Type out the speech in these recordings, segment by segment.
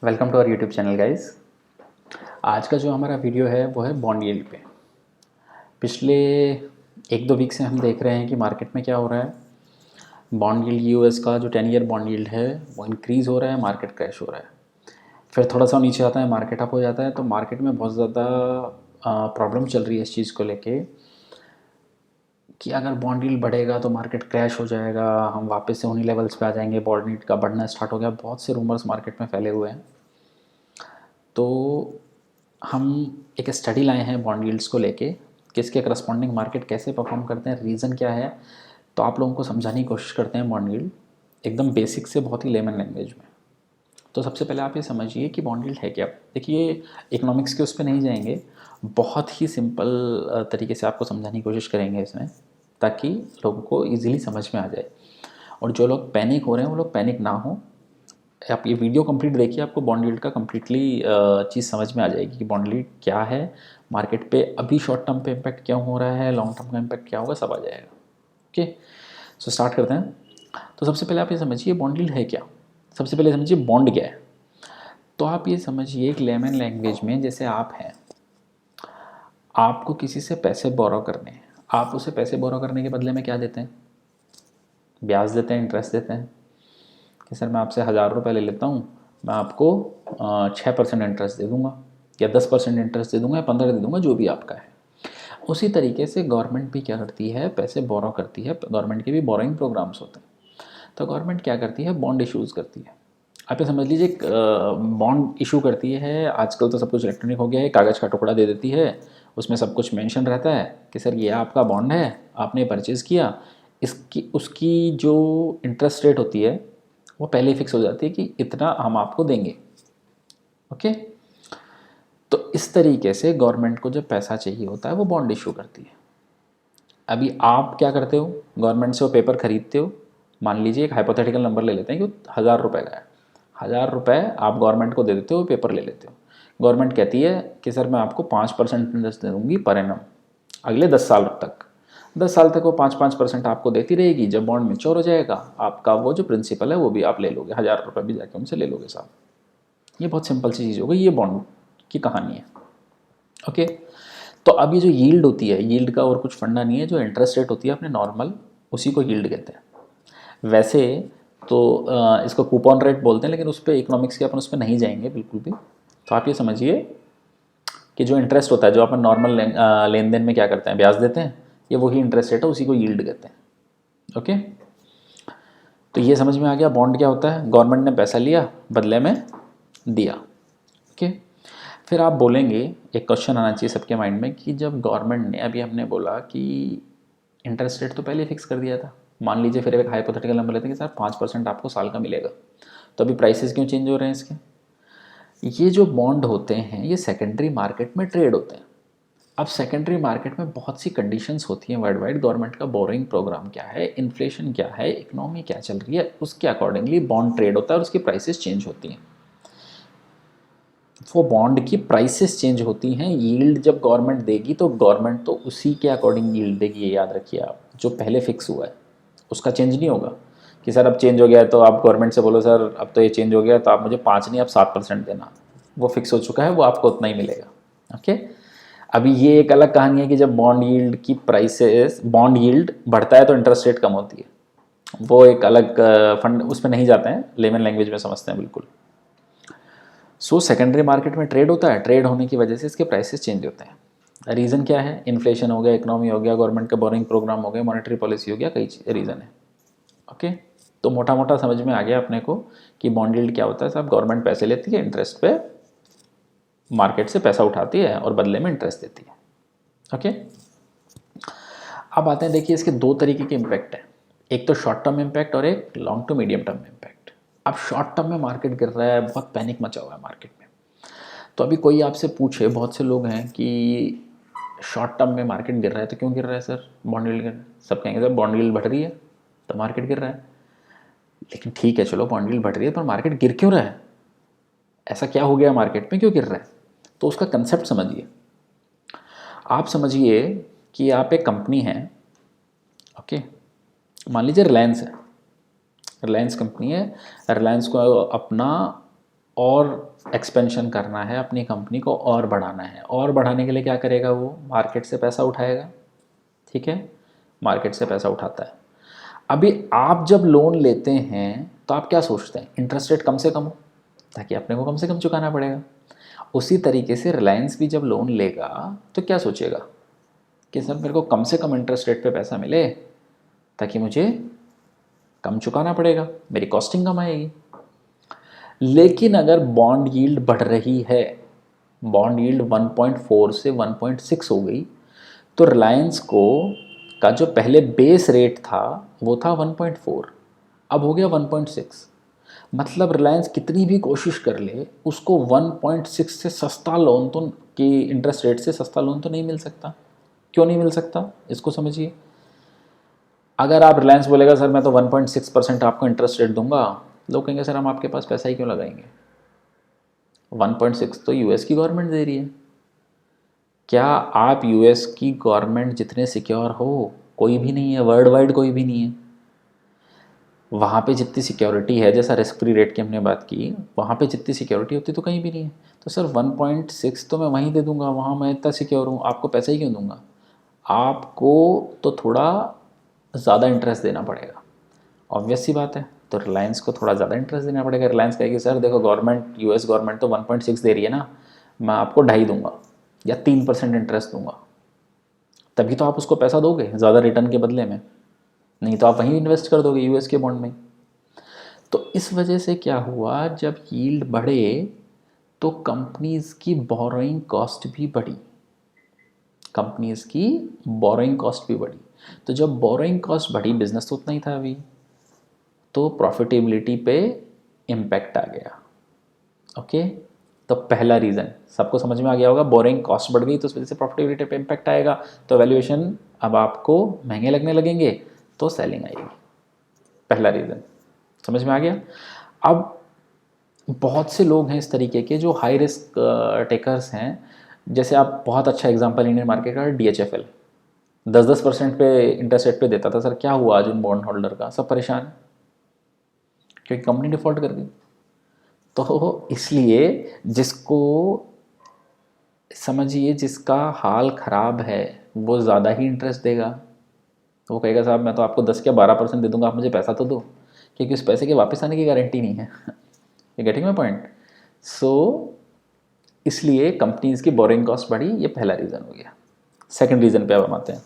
Welcome to our YouTube channel guys. आज का जो हमारा वीडियो है वो है बॉन्ड यील्ड पे। पिछले एक दो वीक से हम देख रहे हैं कि मार्केट में क्या हो रहा है। बॉन्ड यील्ड यूएस का जो 10 ईयर बॉन्ड यील्ड है वो इंक्रीज़ हो रहा है, मार्केट क्रैश हो रहा है। फिर थोड़ा सा नीचे आता है, मार्केट अप हो जाता है। तो मार्केट में बहुत ज़्यादा प्रॉब्लम चल रही है इस चीज़ को लेके कि अगर बॉन्ड यील्ड बढ़ेगा तो मार्केट क्रैश हो जाएगा, हम वापस से उन्हीं लेवल्स पे आ जाएंगे, बॉन्ड यील्ड का बढ़ना स्टार्ट हो गया। बहुत से रूमर्स मार्केट में फैले हुए हैं। तो हम एक स्टडी लाए हैं बॉन्ड यील्ड्स को लेके कि इसके करस्पॉन्डिंग मार्केट कैसे परफॉर्म करते हैं, रीज़न क्या है। तो आप लोगों को समझाने की कोशिश करते हैं बॉन्ड यील्ड एकदम बेसिक से, बहुत ही लेमन लैंग्वेज में। तो सबसे पहले आप ये समझिए कि बॉन्ड यील्ड है क्या। देखिए, इकोनॉमिक्स के उस पर नहीं जाएंगे, बहुत ही सिंपल तरीके से आपको समझाने की कोशिश करेंगे इसमें, ताकि लोगों को ईजिली समझ में आ जाए। और जो लोग पैनिक हो रहे हैं वो लोग पैनिक ना हो। आप ये वीडियो कंप्लीट देखिए, आपको बॉन्ड यील्ड का कम्प्लीटली चीज़ समझ में आ जाएगी कि बॉन्ड यील्ड क्या है, मार्केट पे अभी शॉर्ट टर्म पे इम्पैक्ट क्या हो रहा है, लॉन्ग टर्म का इम्पैक्ट क्या होगा, सब आ जाएगा। ओके, सो स्टार्ट करते हैं। तो सबसे पहले आप ये समझिए बॉन्ड यील्ड है क्या। सबसे पहले समझिए बॉन्ड क्या है। तो आप ये समझिए एक लेमन लैंग्वेज में, जैसे आप हैं, आपको किसी से पैसे बोरो करने हैं, आप उसे पैसे बोरो करने के बदले में क्या देते हैं? ब्याज देते हैं, इंटरेस्ट देते हैं। कि सर मैं आपसे 1000 रुपये ले लेता हूँ, मैं आपको 6% इंटरेस्ट दे दूँगा, या 10% इंटरेस्ट दे दूँगा, या 15 दे दूँगा, जो भी आपका है। उसी तरीके से गवर्नमेंट भी क्या करती है, पैसे बोरो करती है। गवर्नमेंट के भी बोरोइंग प्रोग्राम्स होते हैं। तो गवर्नमेंट क्या करती है, बॉन्ड इशूज़ करती है। आप ये समझ लीजिए, बॉन्ड इशू करती है। आजकल तो सब कुछ इलेक्ट्रॉनिक हो गया है, कागज़ का टुकड़ा दे देती है, उसमें सब कुछ मेंशन रहता है कि सर ये आपका बॉन्ड है, आपने परचेज़ किया। इसकी उसकी जो इंटरेस्ट रेट होती है वो पहले ही फिक्स हो जाती है कि इतना हम आपको देंगे। ओके, तो इस तरीके से गवर्नमेंट को जब पैसा चाहिए होता है वो बॉन्ड इशू करती है। अभी आप क्या करते हो, गवर्नमेंट से वो पेपर खरीदते हो। मान लीजिए एक हाइपोथेटिकल नंबर ले लेते हैं कि 1000 रुपये का है। 1000 रुपये आप गवर्नमेंट को दे देते हो, पेपर ले लेते हो। गवर्नमेंट कहती है कि सर मैं आपको 5% इंटरेस्ट दे दूँगी पर एनम अगले 10 साल तक। 10 साल तक वो 5-5% आपको देती रहेगी। जब बॉन्ड मेच्योर हो जाएगा, आपका वो जो प्रिंसिपल है वो भी आप ले लोगे, 1000 रुपये भी जाके उनसे ले लोगे साहब। ये बहुत सिंपल सी चीज़ हो गई, ये बॉन्ड की कहानी है। ओके, तो अब ये जो यील्ड होती है, यील्ड का और कुछ फंडा नहीं है, जो इंटरेस्ट रेट होती है अपने नॉर्मल, उसी को यील्ड कहते हैं। वैसे तो इसको कूपन रेट बोलते हैं, लेकिन उस पर इकोनॉमिक्स के अपन उस पर नहीं जाएंगे बिल्कुल भी। तो आप ये समझिए कि जो इंटरेस्ट होता है, जो अपन नॉर्मल लेन देन में क्या करते हैं, ब्याज देते हैं, ये वही इंटरेस्ट रेट है, उसी को यील्ड कहते हैं। ओके, तो ये समझ में आ गया बॉन्ड क्या होता है। गवर्नमेंट ने पैसा लिया, बदले में दिया। ओके, फिर आप बोलेंगे, एक क्वेश्चन आना चाहिए सबके माइंड में कि जब गवर्नमेंट ने, अभी हमने बोला कि इंटरेस्ट रेट तो पहले फिक्स कर दिया था, मान लीजिए फिर एक हाइपोथेटिकल नंबर लेते हैं कि सर 5% आपको साल का मिलेगा, तो अभी प्राइसेस क्यों चेंज हो रहे हैं इसके? ये जो बॉन्ड होते हैं ये सेकेंडरी मार्केट में ट्रेड होते हैं। अब सेकेंडरी मार्केट में बहुत सी कंडीशंस होती हैं वर्ल्ड वाइड, गवर्नमेंट का बोरिंग प्रोग्राम क्या है, इन्फ्लेशन क्या है, इकोनॉमी क्या चल रही है, उसके अकॉर्डिंगली बॉन्ड ट्रेड होता है और उसकी प्राइसेस चेंज होती हैं। वो बॉन्ड की प्राइसेस चेंज होती हैं। यील्ड जब गवर्नमेंट देगी तो गवर्नमेंट तो उसी के अकॉर्डिंग यील्ड देगी, ये याद रखिए आप। जो पहले फिक्स हुआ है उसका चेंज नहीं होगा कि सर अब चेंज हो गया है तो आप गवर्नमेंट से बोलो सर अब तो ये चेंज हो गया तो आप मुझे 5 नहीं, अब 7% देना। वो फिक्स हो चुका है, वो आपको उतना ही मिलेगा। ओके, अभी ये एक अलग कहानी है कि जब बॉन्ड यील्ड की प्राइसेस, बॉन्ड यील्ड बढ़ता है तो इंटरेस्ट रेट कम होती है। वो एक अलग फंड, उसमें नहीं जाते हैं, लेमन लैंग्वेज में समझते हैं बिल्कुल। सो सेकेंडरी मार्केट में ट्रेड होता है, ट्रेड होने की वजह से इसके प्राइसेस चेंज होते हैं। रीज़न क्या है? इन्फ्लेशन हो गया, इकोनॉमी हो गया, गवर्नमेंट का बोरिंग प्रोग्राम हो गया, मॉनेटरी पॉलिसी हो गया, कई रीज़न है। ओके, तो मोटा मोटा समझ में आ गया अपने को कि बॉन्ड यील्ड क्या होता है। साहब गवर्नमेंट पैसे लेती है, इंटरेस्ट पे मार्केट से पैसा उठाती है और बदले में इंटरेस्ट देती है। ओके, अब आते हैं, देखिए इसके दो तरीके के इम्पैक्ट हैं, एक तो शॉर्ट टर्म इम्पैक्ट और एक long to medium term impact. अब शॉर्ट टर्म में मार्केट गिर रहा है, बहुत पैनिक मचा हुआ है मार्केट में। तो अभी कोई आपसे पूछे, बहुत से लोग हैं कि शॉर्ट टर्म में मार्केट गिर रहा है तो क्यों गिर रहा है सर, बॉन्ड यील्ड गिर रहा है। सब कहेंगे सर बॉन्ड यील्ड बढ़ रही है तो मार्केट गिर रहा है। लेकिन ठीक है, चलो बॉन्ड यील्ड बढ़ रही है, पर मार्केट गिर क्यों रहा है? ऐसा क्या हो गया मार्केट में, क्यों गिर रहा है? तो उसका कंसेप्ट समझिए। आप समझिए कि आप एक कंपनी है। ओके, मान लीजिए रिलायंस है, रिलायंस कंपनी है। रिलायंस को अपना और एक्सपेंशन करना है, अपनी कंपनी को और बढ़ाना है, और बढ़ाने के लिए क्या करेगा वो, मार्केट से पैसा उठाएगा। ठीक है, मार्केट से पैसा उठाता है। अभी आप जब लोन लेते हैं तो आप क्या सोचते हैं, इंटरेस्ट रेट कम से कम हो ताकि अपने को कम से कम चुकाना पड़ेगा। उसी तरीके से रिलायंस भी जब लोन लेगा तो क्या सोचेगा कि सर मेरे को कम से कम इंटरेस्ट रेट पे पैसा मिले ताकि मुझे कम चुकाना पड़ेगा, मेरी कॉस्टिंग कम आएगी। लेकिन अगर बॉन्ड यील्ड बढ़ रही है, बॉन्ड यील्ड 1.4 से 1.6 हो गई, तो रिलायंस को का जो पहले बेस रेट था वो था 1.4, अब हो गया 1.6। मतलब रिलायंस कितनी भी कोशिश कर ले उसको 1.6 से सस्ता लोन तो, कि इंटरेस्ट रेट से सस्ता लोन तो नहीं मिल सकता। क्यों नहीं मिल सकता, इसको समझिए। अगर आप रिलायंस बोलेगा सर मैं तो 1.6% आपको इंटरेस्ट रेट दूंगा, लोग कहेंगे सर हम आपके पास पैसा ही क्यों लगाएंगे, 1.6 तो यूएस की गवर्नमेंट दे रही है। क्या आप यूएस की गवर्नमेंट जितने सिक्योर हो, कोई भी नहीं है, वर्ल्ड वाइड कोई भी नहीं है। वहाँ पे जितनी सिक्योरिटी है, जैसा रिस्क फ्री रेट की हमने बात की, वहाँ पे जितनी सिक्योरिटी होती तो कहीं भी नहीं है। तो सर 1.6 तो मैं वहीं दे दूंगा, वहाँ मैं इतना सिक्योर हूँ, आपको पैसा ही क्यों दूंगा। आपको तो थोड़ा ज़्यादा इंटरेस्ट देना पड़ेगा, ऑब्वियस सी बात है। तो रिलायंस को थोड़ा ज़्यादा इंटरेस्ट देना पड़ेगा। रिलायंस कहेगी सर देखो गवर्नमेंट, यूएस गवर्नमेंट तो 1.6 दे रही है ना, मैं आपको 2.5 दूंगा या 3% इंटरेस्ट दूंगा, तभी तो आप उसको पैसा दोगे ज़्यादा रिटर्न के बदले में, नहीं तो आप वहीं इन्वेस्ट कर दोगे यूएस के बॉन्ड में। तो इस वजह से क्या हुआ, जब यील्ड बढ़े तो कंपनीज़ की बोरोइंग कॉस्ट भी बढ़ी, कंपनीज़ की बोरोइंग कॉस्ट भी बढ़ी। तो जब बोरोइंग कॉस्ट बढ़ी, बिजनेस तो उतना ही था अभी, तो प्रॉफिटेबिलिटी पे इम्पैक्ट आ गया। ओके, तो पहला रीज़न सबको समझ में आ गया होगा, बोरिंग कॉस्ट बढ़ गई तो उस वजह से प्रॉफिटेबिलिटी पे इम्पैक्ट आएगा, तो वैल्यूएशन अब आपको महंगे लगने लगेंगे, तो सेलिंग आएगी। पहला रीज़न समझ में आ गया। अब बहुत से लोग हैं इस तरीके के जो हाई रिस्क टेकर्स हैं। जैसे आप बहुत अच्छा एग्जांपल इंडियन मार्केट का, DHFL 10% पे इंटरेस्ट रेट पे देता था। सर क्या हुआ आज उन बॉन्ड होल्डर का, सब परेशान है क्योंकि कंपनी डिफॉल्ट कर गई। तो इसलिए जिसको समझिए, जिसका हाल ख़राब है वो ज़्यादा ही इंटरेस्ट देगा। वो कहेगा साहब मैं तो आपको 10 या 12% दे दूंगा, आप मुझे पैसा तो दो, क्योंकि उस पैसे के वापस आने की गारंटी नहीं है। You getting my point. So इसलिए कंपनीज़ की बोरिंग कॉस्ट बढ़ी, ये पहला रीज़न हो गया। सेकंड रीज़न पे अब हम आते हैं।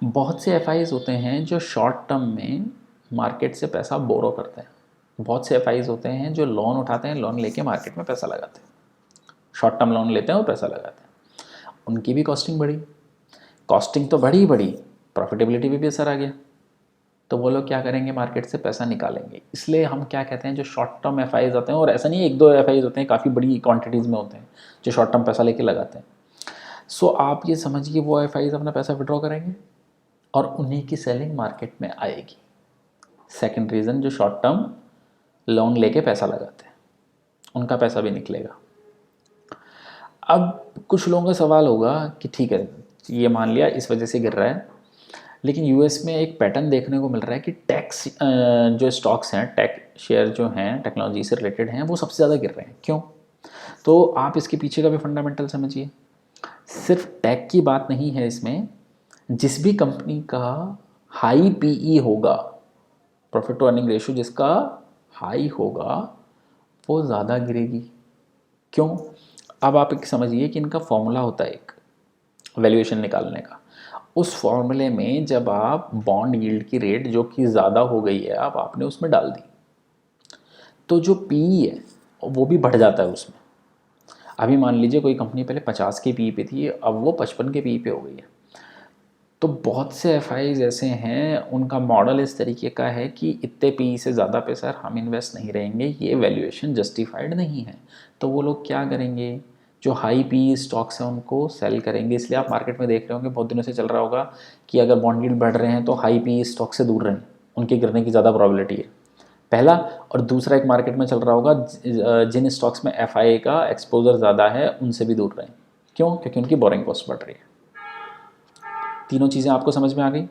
बहुत से FIs होते हैं जो शॉर्ट टर्म में मार्केट से पैसा बोरो करते हैं। बहुत से FIs होते हैं जो लोन उठाते हैं, लोन लेके मार्केट में पैसा लगाते हैं, शॉर्ट टर्म लोन लेते हैं और पैसा लगाते हैं। उनकी भी कॉस्टिंग बढ़ी, कॉस्टिंग तो बढ़ी बढ़ी, प्रॉफिटेबिलिटी पे भी असर आ गया। तो वो लोग क्या करेंगे, मार्केट से पैसा निकालेंगे। इसलिए हम क्या कहते हैं, जो शॉर्ट टर्म FIs आते हैं, और ऐसा नहीं है 1-2 FIs होते हैं, काफ़ी बड़ी क्वांटिटीज़ में होते हैं जो शॉर्ट टर्म पैसा लेके लगाते हैं। सो आप ये समझिए वो FIs अपना पैसा विड्रॉ करेंगे और उन्हीं की सेलिंग मार्केट में आएगी। सेकेंड रीज़न, जो शॉर्ट टर्म लोन लेके पैसा लगाते हैं उनका पैसा भी निकलेगा। अब कुछ लोगों का सवाल होगा कि ठीक है ये मान लिया इस वजह से गिर रहा है, लेकिन यूएस में एक पैटर्न देखने को मिल रहा है कि टेक्स जो स्टॉक्स हैं, टेक शेयर जो हैं, टेक्नोलॉजी से रिलेटेड हैं, वो सबसे ज़्यादा गिर रहे हैं। क्यों? तो आप इसके पीछे का भी फंडामेंटल समझिए। सिर्फ टेक की बात नहीं है इसमें, जिस भी कंपनी का हाई PE होगा, प्रॉफिट टू अर्निंग रेशियो जिसका हाई होगा, वो ज़्यादा गिरेगी। क्यों? अब आप एक समझिए कि इनका फॉर्मूला होता है एक वैल्यूएशन निकालने का। उस फॉर्मूले में जब आप बॉन्ड यील्ड की रेट जो कि ज़्यादा हो गई है, आप आपने उसमें डाल दी, तो जो PE है वो भी बढ़ जाता है उसमें। अभी मान लीजिए कोई कंपनी पहले 50 के PE पे थी, अब वो 55 के PE पे हो गई है। तो बहुत से FIs ऐसे हैं, उनका मॉडल इस तरीके का है कि इतने PE से ज़्यादा पे सर हम इन्वेस्ट नहीं रहेंगे, ये वैल्यूएशन जस्टिफाइड नहीं है। तो वो लोग क्या करेंगे, जो हाई PE स्टॉक्स हैं उनको सेल करेंगे। इसलिए आप मार्केट में देख रहे होंगे, बहुत दिनों से चल रहा होगा कि अगर बॉन्ड यील्ड बढ़ रहे हैं तो हाई PE स्टॉक से दूर रहें, उनके गिरने की ज़्यादा प्रॉबिलिटी है, पहला। और दूसरा एक मार्केट में चल रहा होगा जिन स्टॉक्स में FI का एक्सपोजर ज़्यादा है उनसे भी दूर रहें। क्यों? क्योंकि उनकी बोरिंग कॉस्ट बढ़ रही है। तीनों चीज़ें आपको समझ में आ गई।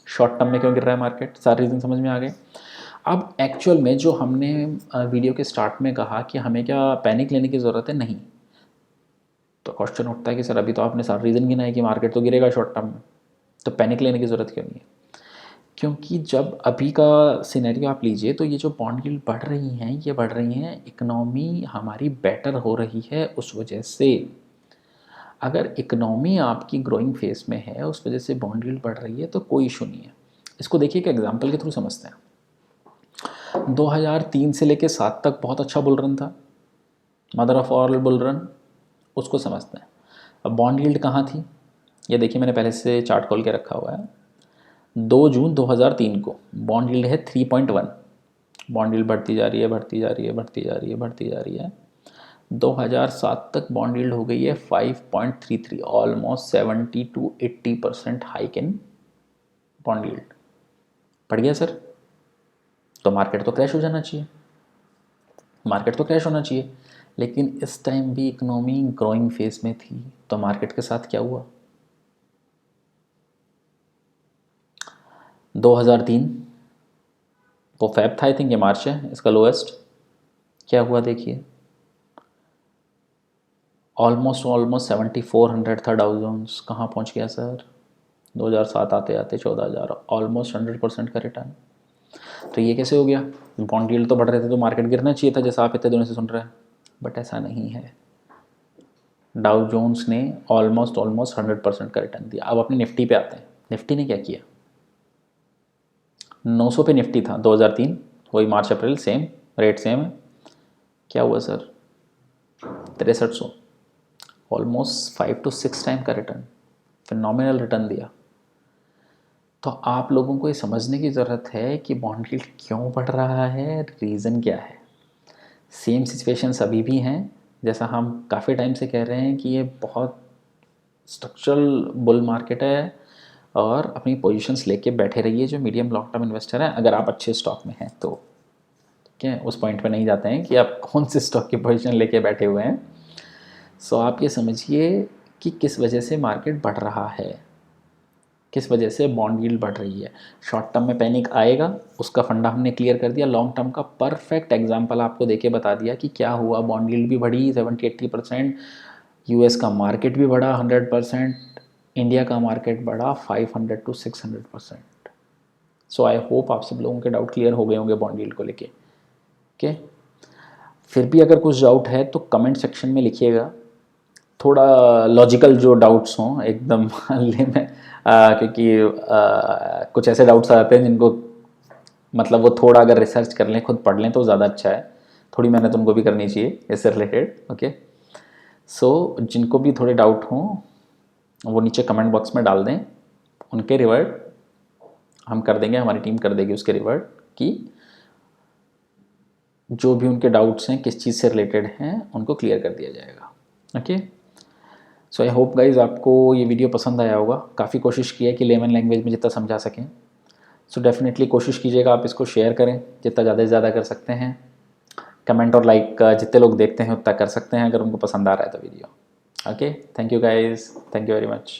शॉर्ट टर्म में क्यों गिर रहा है मार्केट, सारे रीज़न समझ में आ गए। अब एक्चुअल में जो हमने वीडियो के स्टार्ट में कहा कि हमें क्या पैनिक लेने की ज़रूरत है, नहीं, तो क्वेश्चन उठता है कि सर अभी तो आपने सारा रीज़न गिना है कि मार्केट तो गिरेगा शॉर्ट टर्म में, तो पैनिक लेने की ज़रूरत क्यों नहीं है? क्योंकि जब अभी का सिनेरियो आप लीजिए तो ये जो बॉन्ड यील्ड बढ़ रही हैं, ये बढ़ रही हैं इकनॉमी हमारी बेटर हो रही है उस वजह से। अगर इकनॉमी आपकी ग्रोइंग फेस में है, उस वजह से बॉन्ड यील्ड बढ़ रही है, तो कोई इशू नहीं है। इसको देखिए कि एग्जाम्पल के थ्रू समझते हैं। 2003 से लेके 7 तक बहुत अच्छा बुल रन था, mother of all bull run, उसको समझते हैं। अब बॉन्ड यील्ड कहाँ थी, ये देखिए मैंने पहले से चार्ट खोल के रखा हुआ है। 2 जून 2003 को बॉन्ड यील्ड है 3.1, बॉन्ड यील्ड बढ़ती जा रही है, बढ़ती जा रही है, बढ़ती जा रही है, बढ़ती जा रही है। 2007 तक बॉन्ड यील्ड हो गई है 5.33, almost 70 to 80% hike in bond yield. बढ़ गया सर, तो मार्केट तो क्रैश हो जाना चाहिए, मार्केट तो क्रैश होना चाहिए। लेकिन इस टाइम भी इकोनॉमी ग्रोइंग फेज में थी, तो मार्केट के साथ क्या हुआ? 2003 वो फैब था, आई थिंक ये मार्च है, इसका लोएस्ट क्या हुआ देखिए, ऑलमोस्ट 7400 था डाउ जोन्स, कहाँ पहुँच गया सर? 2007 आते आते 14,000, ऑलमोस्ट 100% का रिटर्न। तो ये कैसे हो गया? बॉन्ड यील्ड तो बढ़ रहे थे तो मार्केट गिरना चाहिए था, जैसा आप इतने दिनों से सुन रहे हैं, बट ऐसा नहीं है। डाउ जोन्स ने ऑलमोस्ट 100% का रिटर्न दिया। अब अपने निफ्टी पे आते हैं। निफ्टी ने क्या किया? 900 पे निफ्टी था 2003, वही मार्च अप्रैल, सेम रेट सेम है। क्या हुआ सर? 6300, ऑलमोस्ट 5 to 6 टाइम का रिटर्न, फिनोमिनल रिटर्न दिया। तो आप लोगों को ये समझने की ज़रूरत है कि बॉन्ड यील्ड क्यों बढ़ रहा है, रीज़न क्या है। सेम सिचुएशंस अभी भी हैं, जैसा हम काफ़ी टाइम से कह रहे हैं कि ये बहुत स्ट्रक्चरल बुल मार्केट है, और अपनी पोजीशंस लेके बैठे रहिए जो मीडियम लॉन्ग टर्म इन्वेस्टर हैं, अगर आप अच्छे स्टॉक में हैं तो। ठीक है, उस पॉइंट पे नहीं जाते हैं कि आप कौन से स्टॉक की पोजीशन लेके बैठे हुए हैं। सो आप ये समझिए कि किस वजह से मार्केट बढ़ रहा है, किस वजह से बॉन्ड यील्ड बढ़ रही है। शॉर्ट टर्म में पैनिक आएगा, उसका फंडा हमने क्लियर कर दिया। लॉन्ग टर्म का परफेक्ट एग्जांपल आपको देके बता दिया कि क्या हुआ। बॉन्ड यील्ड भी बढ़ी 70-80%, यूएस का मार्केट भी बढ़ा 100%, इंडिया का मार्केट बढ़ा 500 to 600%। सो आई होप आप सब लोगों के डाउट क्लियर हो गए होंगे बॉन्ड यील्ड को लेके। ओके, फिर भी अगर कुछ डाउट है तो कमेंट सेक्शन में लिखिएगा, थोड़ा लॉजिकल जो डाउट्स हों एकदम में, क्योंकि कुछ ऐसे डाउट्स आते हैं जिनको मतलब वो थोड़ा अगर रिसर्च कर लें, खुद पढ़ लें तो ज़्यादा अच्छा है। थोड़ी मेहनत उनको भी करनी चाहिए इससे रिलेटेड। ओके, सो जिनको भी थोड़े डाउट हों वो नीचे कमेंट बॉक्स में डाल दें, उनके रिवर्ट हम कर देंगे, हमारी टीम कर देगी उसके रिवर्ट, कि जो भी उनके डाउट्स हैं किस चीज़ से रिलेटेड हैं उनको क्लियर कर दिया जाएगा। Okay, so I hope guys आपको ये वीडियो पसंद आया होगा। काफ़ी कोशिश की है कि लेमन लैंग्वेज में जितना समझा सकें। सो डेफिनेटली कोशिश कीजिएगा, आप इसको शेयर करें जितना ज़्यादा से ज़्यादा कर सकते हैं। कमेंट और लाइक जितने लोग देखते हैं उतना कर सकते हैं अगर उनको पसंद आ रहा है तो video. Okay, thank you guys, thank you very much.